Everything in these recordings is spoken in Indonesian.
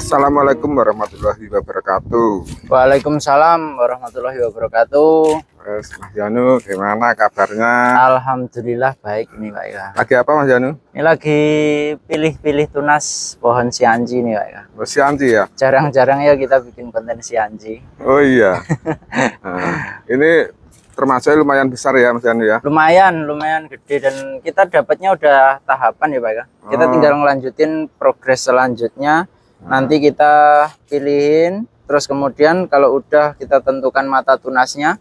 Assalamualaikum warahmatullahi wabarakatuh. Waalaikumsalam warahmatullahi wabarakatuh. Mas Janu, gimana kabarnya? Alhamdulillah baik ini Pak ya. Lagi apa Mas Janu? Ini lagi pilih-pilih tunas pohon sianji nih Pak ya. Oh, sianji ya? Jarang-jarang ya kita bikin konten sianji. Oh iya. Nah, ini termasuk lumayan besar ya Mas Janu ya? Lumayan gede dan kita dapatnya udah tahapan ya Pak ya. Kita tinggal ngelanjutin progres selanjutnya. Nanti kita pilihin, terus kemudian kalau udah kita tentukan mata tunasnya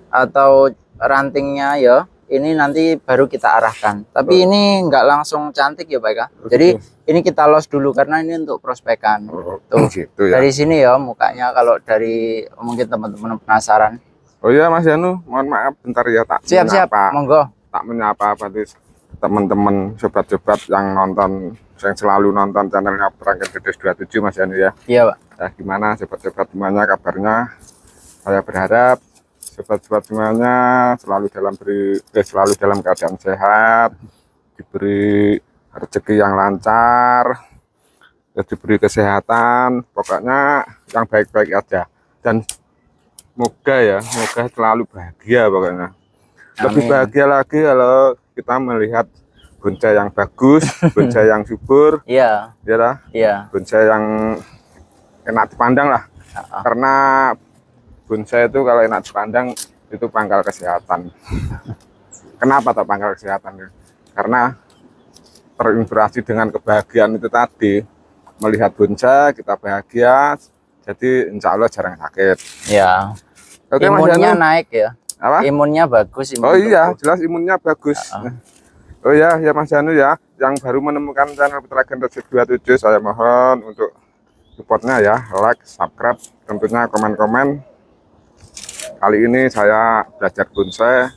atau rantingnya ya, ini nanti baru kita arahkan. Tapi ini nggak langsung cantik ya Pak ya. Jadi ini kita los dulu karena ini untuk prospekan. Tuh, gitu ya. dari sini ya mukanya kalau dari mungkin teman-teman penasaran. Oh iya Mas Janu, mohon maaf bentar ya tak Siap, monggo. Tak menyapa teman-teman sobat-sobat yang nonton, yang selalu nonton channelnya Perangkat Gedes 27 Mas Janu ya. Iya Pak. Ya gimana sobat-sobat semuanya kabarnya? Saya berharap sobat-sobat semuanya selalu dalam keadaan sehat, diberi rezeki yang lancar, diberi kesehatan, pokoknya yang baik-baik aja. Dan moga selalu bahagia pokoknya. Lebih bahagia lagi kalau kita melihat bonsai yang bagus, bonsai yang subur, Iya. bonsai yang enak dipandang lah. Karena bonsai itu kalau enak dipandang itu pangkal kesehatan. Kenapa tak pangkal kesehatan? Karena terinspirasi dengan kebahagiaan itu tadi, melihat bonsai kita bahagia, jadi insya Allah jarang sakit. Ya. Oke, imunnya naik ya. Apa? Imunnya bagus. Oh iya, jelas imunnya bagus. Oh ya Mas Janu ya, yang baru menemukan channel Perangkat Gedes 27, saya mohon untuk supportnya ya, like, subscribe, tentunya komen-komen. Kali ini saya belajar bonsai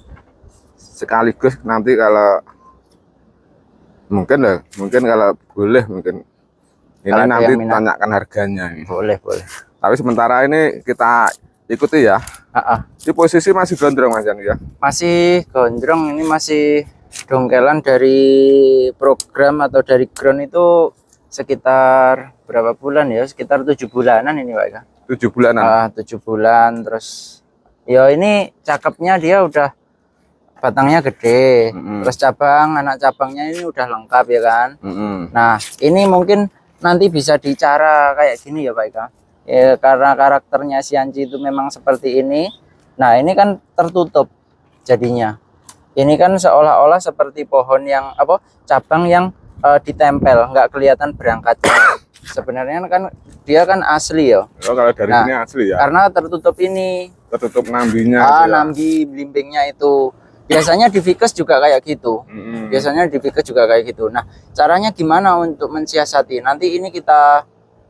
sekaligus nanti kalau mungkin kalau boleh ini kalau nanti tanyakan harganya. Boleh. Tapi sementara ini kita ikuti ya. Di posisi masih gondrong Mas Janu ya. Masih gondrong, ini masih dongkelan dari program atau dari ground itu sekitar berapa bulan ya? Sekitar 7 bulanan ini Pak ya. 7 bulanan. 7 bulan terus. Ya ini cakepnya dia udah batangnya gede. Terus anak cabangnya ini udah lengkap ya kan. Nah, ini mungkin nanti bisa dicara kayak gini ya Pak ya. Ya, karena karakternya sianji itu memang seperti ini. Nah ini kan tertutup jadinya. Ini kan seolah-olah seperti pohon yang cabang yang ditempel, nggak kelihatan berangkatnya. Sebenarnya kan dia kan asli ya. Oh, kalau dari sini asli ya. Karena tertutup ini. Tertutup nambinya. Nambi blimbingnya itu. Biasanya di Vikes juga kayak gitu. Biasanya di Vikes juga kayak gitu. Nah caranya gimana untuk mensiasati? Nanti ini kita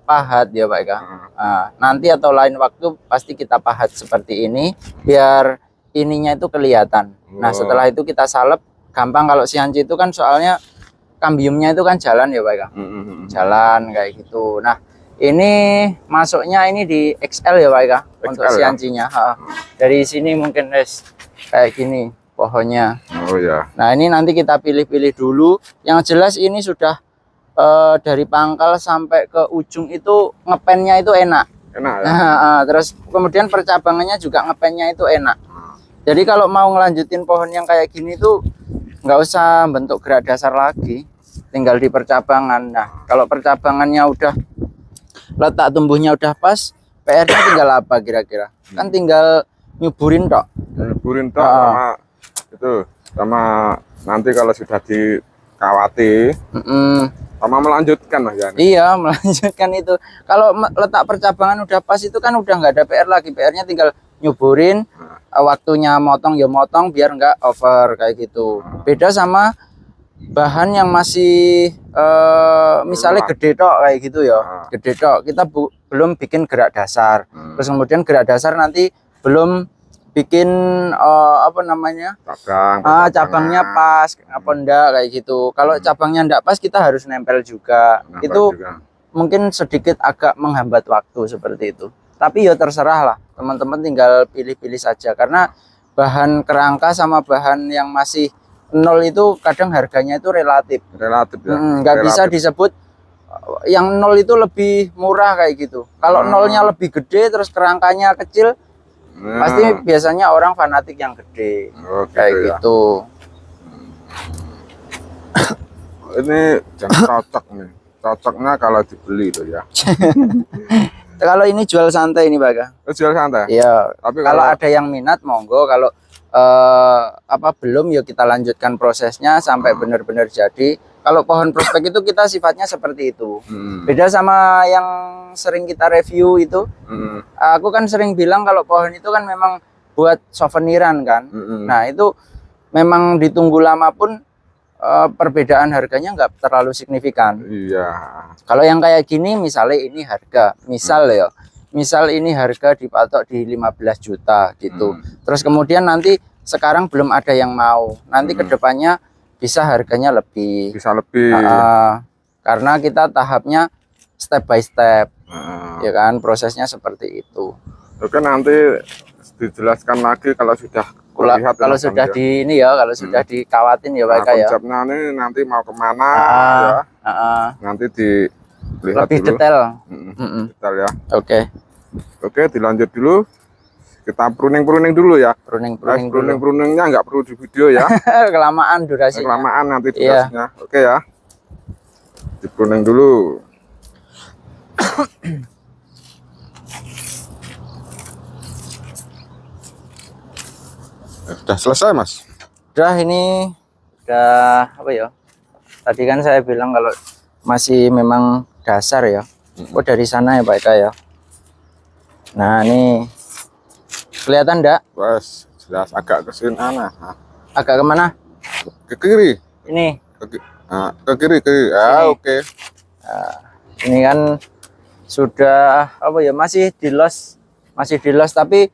pahat ya Pak ya. Nanti atau lain waktu pasti kita pahat seperti ini biar ininya itu kelihatan. Nah setelah itu kita salep, gampang kalau sianji itu kan soalnya kambiumnya itu kan jalan ya Pak ya. Jalan kayak gitu. Nah ini masuknya ini di XL ya Pak ya untuk sianjinya. Dari sini mungkin kayak gini pohonnya. Oh ya. Nah ini nanti kita pilih-pilih dulu. Yang jelas ini sudah dari pangkal sampai ke ujung itu ngepennya itu enak ya? Terus kemudian percabangannya juga ngepennya itu enak. Jadi kalau mau ngelanjutin pohon yang kayak gini tuh nggak usah bentuk gerak dasar lagi, tinggal di percabangan. Nah kalau percabangannya udah letak tumbuhnya udah pas, PR-nya tinggal apa kira-kira? Kan tinggal nyuburin tok. Sama itu, sama nanti kalau sudah dikawati sama melanjutkan Mas Janu. Iya, melanjutkan itu. Kalau letak percabangan udah pas itu kan udah nggak ada PR lagi. PR-nya tinggal nyuburin, waktunya motong ya motong biar nggak over kayak gitu. Beda sama bahan yang masih misalnya gede tok kayak gitu ya. Gede tok. Kita belum bikin gerak dasar. Terus kemudian gerak dasar nanti belum bikin cabangnya pas apa enggak kayak gitu. Kalau cabangnya enggak pas kita harus nempel juga. Mungkin sedikit agak menghambat waktu seperti itu. Tapi ya terserah lah, teman-teman tinggal pilih-pilih saja karena bahan kerangka sama bahan yang masih nol itu kadang harganya itu relatif. Ya. Nggak bisa disebut yang nol itu lebih murah kayak gitu. Kalau nolnya lebih gede terus kerangkanya kecil, pasti biasanya orang fanatik yang gede. Kayak ya. gitu. Ini jangan cocok nih. Cocoknya kalau dibeli itu ya. Kalau ini jual santai ini, Pak. Jual santai. Iya. Tapi Kalau ada yang minat monggo, kalau belum ya kita lanjutkan prosesnya sampai benar-benar jadi. Kalau pohon prospek itu kita sifatnya seperti itu. Beda sama yang sering kita review itu. Aku kan sering bilang kalau pohon itu kan memang buat souveniran kan. Nah, itu memang ditunggu lama pun perbedaan harganya nggak terlalu signifikan. Iya. Kalau yang kayak gini misalnya ini harga, misal ya, misal ini harga dipatok di 15 juta gitu. Terus kemudian nanti sekarang belum ada yang mau. Nanti kedepannya bisa harganya lebih. Bisa lebih. Karena kita tahapnya step by step. Ya kan, prosesnya seperti itu. Oke, nanti dijelaskan lagi kalau sudah terlihat. Kalau sudah di ini ya, kalau sudah dikawatin ya Pak ya. Konsepnya ini nanti mau kemana ya. Nanti dilihat lebih dulu. Detail. Detail ya. Oke, dilanjut dulu. Kita pruning dulu ya. Pruningnya nggak perlu di video ya. Kelamaan durasinya. Kelamaan nanti durasinya. Oke ya. Di pruning dulu. Udah selesai Mas? Udah, ini udah apa ya? Tadi kan saya bilang kalau masih memang dasar ya. Oh, dari sana ya Pak Eka ya. Nah, ini kelihatan enggak? Wes, jelas agak ke sini Agak kemana? Ke kiri. Ini. Ke kiri. Oke. Nah, ini kan sudah apa ya? Masih di los tapi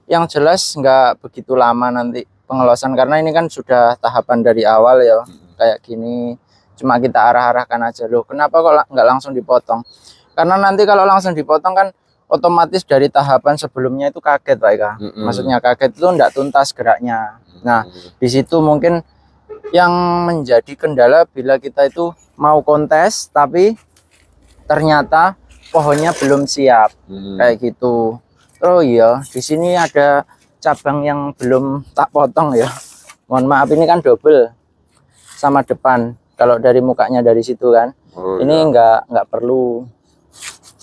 yang jelas nggak begitu lama nanti pengelosan karena ini kan sudah tahapan dari awal ya. Kayak gini cuma kita arah-arahkan aja. Loh, kenapa kok nggak langsung dipotong? Karena nanti kalau langsung dipotong kan otomatis dari tahapan sebelumnya itu kaget Pak Eka. Maksudnya kaget itu enggak tuntas geraknya. Nah, di situ mungkin yang menjadi kendala bila kita itu mau kontes tapi ternyata pohonnya belum siap. Kayak gitu. Oh iya, di sini ada cabang yang belum tak potong ya. Mohon maaf, ini kan double sama depan. Kalau dari mukanya dari situ kan. Ini nggak perlu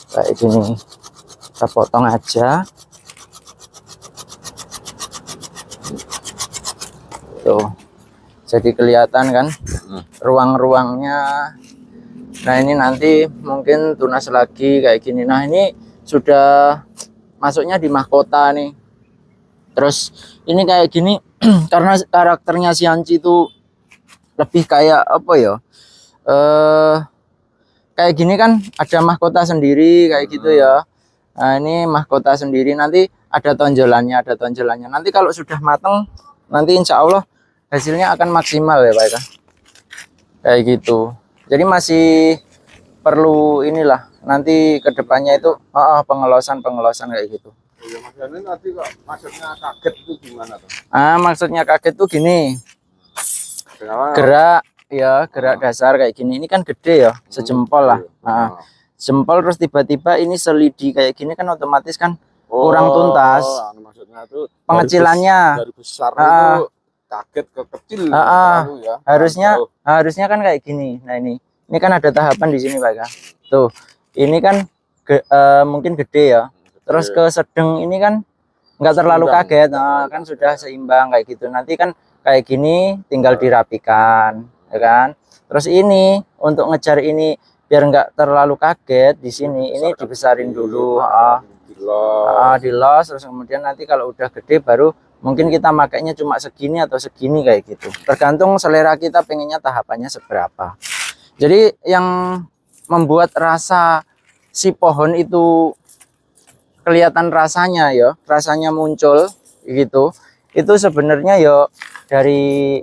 kayak gini. Kita potong aja. Tuh. Jadi kelihatan kan ruang-ruangnya. Nah, ini nanti mungkin tunas lagi kayak gini. Nah, ini sudah masuknya di mahkota nih. Terus ini kayak gini karena karakternya si Hanci itu lebih kayak apa ya? Kayak gini kan ada mahkota sendiri kayak gitu ya. Nah, ini mahkota sendiri, nanti ada tonjolannya. Nanti kalau sudah matang, nanti insya Allah hasilnya akan maksimal ya Pak Eka. Kayak gitu. Jadi masih perlu inilah nanti kedepannya itu pengelosan kayak gitu. Ya, Mas Yani nanti kok maksudnya kaget itu gimana tuh? Maksudnya kaget tuh gini. Gerak dasar kayak gini. Ini kan gede ya, sejempol lah. Jempol terus tiba-tiba ini selidi kayak gini kan otomatis kan kurang tuntas. Maksudnya itu pengecilannya dari besar itu kaget ke kecil. Ya. Harusnya kan kayak gini. Nah, ini kan ada tahapan di sini Pak Eka. Tuh, ini kan mungkin gede ya. Terus ke sedang ini kan nggak terlalu kaget. Nah, kan sudah seimbang kayak gitu. Nanti kan kayak gini tinggal dirapikan, ya kan? Terus ini untuk ngejar ini biar nggak terlalu kaget di sini, ini dibesarin dulu. Dilos, terus kemudian nanti kalau udah gede baru mungkin kita makainya cuma segini atau segini kayak gitu. Tergantung selera kita pengennya tahapannya seberapa. Jadi yang membuat rasa si pohon itu kelihatan rasanya ya, rasanya muncul gitu. Itu sebenarnya ya dari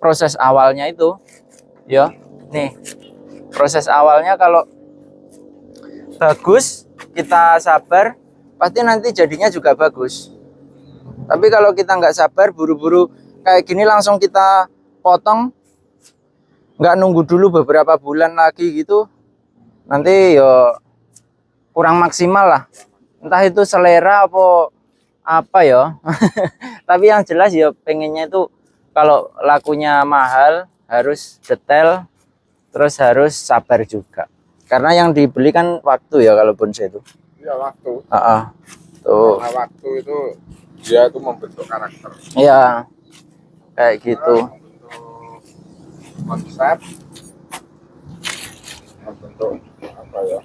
proses awalnya itu ya. Nih, proses awalnya kalau bagus, kita sabar, pasti nanti jadinya juga bagus. Tapi kalau kita nggak sabar, buru-buru kayak gini langsung kita potong, nggak nunggu dulu beberapa bulan lagi gitu, nanti yo kurang maksimal lah. Entah itu selera apa ya. Tapi yang jelas ya pengennya itu kalau lakunya mahal harus detail, terus harus sabar juga. Karena yang dibeli kan waktu ya kalau bonsai itu. Iya, waktu. Tuh. Karena waktu itu dia itu membentuk karakter. Iya. Kayak gitu. Membentuk konsep, membentuk apa ya?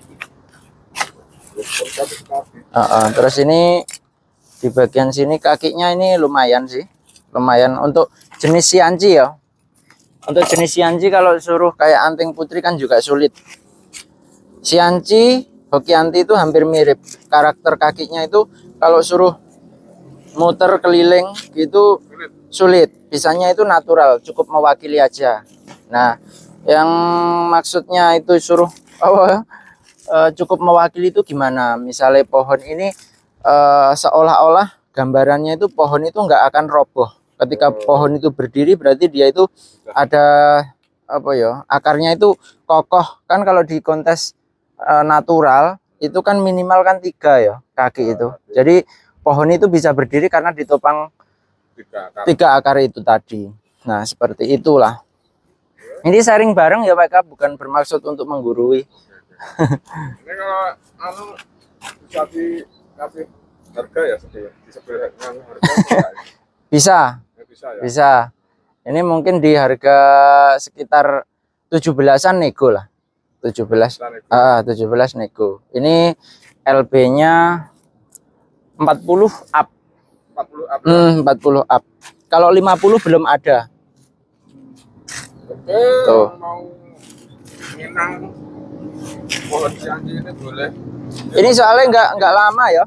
Terus ini di bagian sini kakinya ini lumayan sih, lumayan untuk jenis Sianji ya. Untuk jenis Sianji kalau suruh kayak anting putri kan juga sulit. Sianji Hokianti itu hampir mirip, karakter kakinya itu kalau suruh muter keliling gitu sulit, bisanya itu natural, cukup mewakili aja. Nah, yang maksudnya itu suruh cukup mewakili itu gimana? Misalnya pohon ini seolah-olah gambarannya itu pohon itu nggak akan roboh. Ketika pohon itu berdiri berarti dia itu ada apa ya? Akarnya itu kokoh kan. Kalau di kontes natural itu kan minimal kan 3 ya kaki itu. Jadi pohon itu bisa berdiri karena ditopang 3 akar itu tadi. Nah seperti itulah. Ini sharing bareng ya Pak Eka, bukan bermaksud untuk menggurui. Ini kalau anu bisa dikasih harga ya sebenarnya harga bisa ya? Bisa. Ini mungkin di harga sekitar 17-an nego lah. 17 nego. Ini LB-nya 40 up. 40 up. 40 up. Kalau 50 belum ada. Oke, Tuh. mau minang pohon Sianji ini boleh. Ini soalnya nggak lama ya.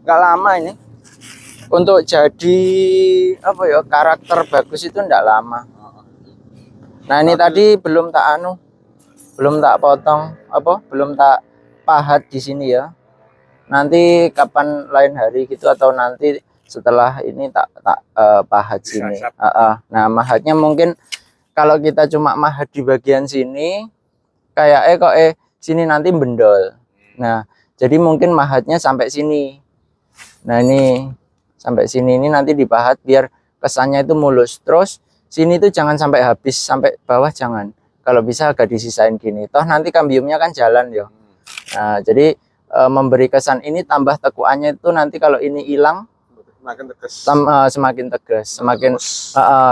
Nggak lama ini. Untuk jadi apa ya, karakter bagus itu nggak lama. Nah, ini tadi belum tak potong belum tak pahat di sini ya. Nanti kapan lain hari gitu atau nanti setelah ini tak pahat sini. Nah, mahatnya mungkin kalau kita cuma mahat di bagian sini kayak sini nanti bendol. Nah, jadi mungkin mahatnya sampai sini. Nah, ini sampai sini ini nanti dipahat biar kesannya itu mulus. Terus sini tuh jangan sampai habis, sampai bawah jangan. Kalau bisa agak disisain gini. Toh nanti kambiumnya kan jalan ya. Nah, jadi memberi kesan ini tambah tekuannya itu nanti kalau ini hilang semakin tegas, semakin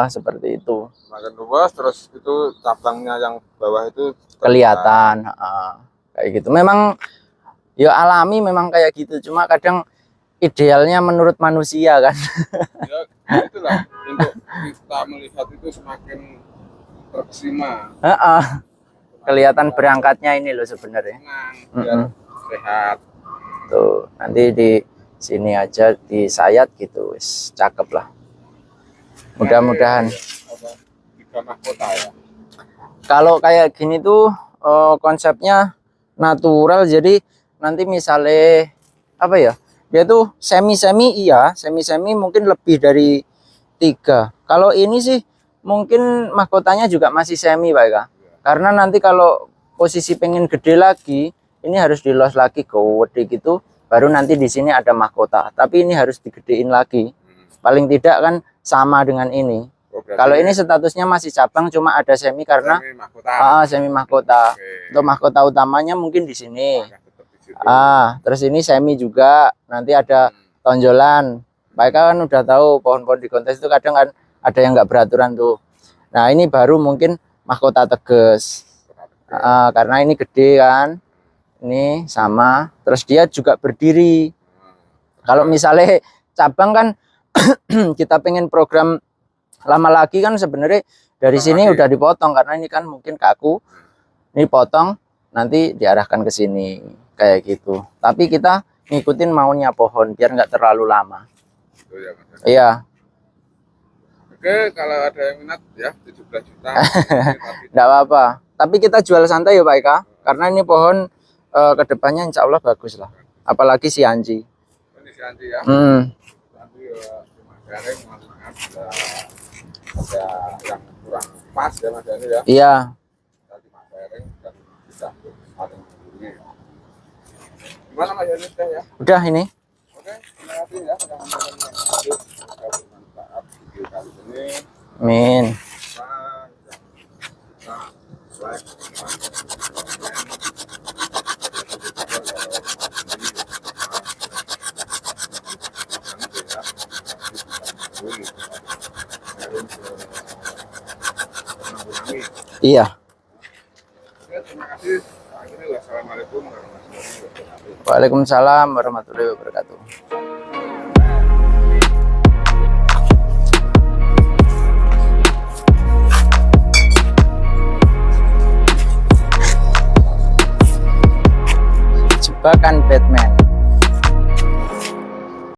seperti itu. Semakin luas, terus itu cabangnya yang bawah itu kelihatan. Kayak gitu. Memang ya alami memang kayak gitu. Cuma kadang idealnya menurut manusia kan. Ya, itulah untuk kita melihat itu semakin terkesima. Kelihatan berangkatnya ini loh sebenarnya. Biar sehat. Tuh, nanti di sini aja disayat gitu, wis cakep lah. Mudah-mudahan. Tiga mahkota ya. Kalau kayak gini tuh konsepnya natural, jadi nanti misalnya apa ya? Dia tuh semi-semi mungkin lebih dari 3. Kalau ini sih mungkin mahkotanya juga masih semi Pak Eka. Karena nanti kalau posisi pengen gede lagi, ini harus dilos lagi gede gitu, baru nanti di sini ada mahkota. Tapi ini harus digedein lagi. Paling tidak kan sama dengan ini. Kalau ini statusnya masih cabang, cuma ada semi karena semi mahkota. Untuk mahkota utamanya mungkin di sini. Terus ini semi juga, nanti ada tonjolan. Pak Eka kan udah tahu pohon-pohon di kontes itu kadang kan ada yang nggak beraturan tuh. Nah ini baru mungkin mahkota tegas. Karena ini gede kan, ini sama. Terus dia juga berdiri. Kalau misalnya cabang kan kita pengen program lama lagi kan sebenarnya dari sini udah dipotong karena ini kan mungkin kaku. Ini potong, nanti diarahkan ke sini. Kayak gitu. Tapi kita ngikutin maunya pohon biar nggak terlalu lama. Iya. Oke, kalau ada yang minat ya 17 juta. Nggak apa-apa. Tapi kita jual santai ya Pak Eka. Karena ini pohon kedepannya insya Allah bagus lah. Apalagi Sianji. Ini Sianji ya. Nanti ada yang kurang pas ya Mas Yani ya. Iya. Tadi Mas Ering dan bisa saling Gimana Mas Yoni teh ya? Udah ini. Oke, terima kasih ya sudah menonton. Semoga bermanfaat video kali ini. Amin. Iya. Terima kasih. Assalamualaikum warahmatullahi wabarakatuh. Waalaikumsalam warahmatullahi wabarakatuh. Jebakan Batman.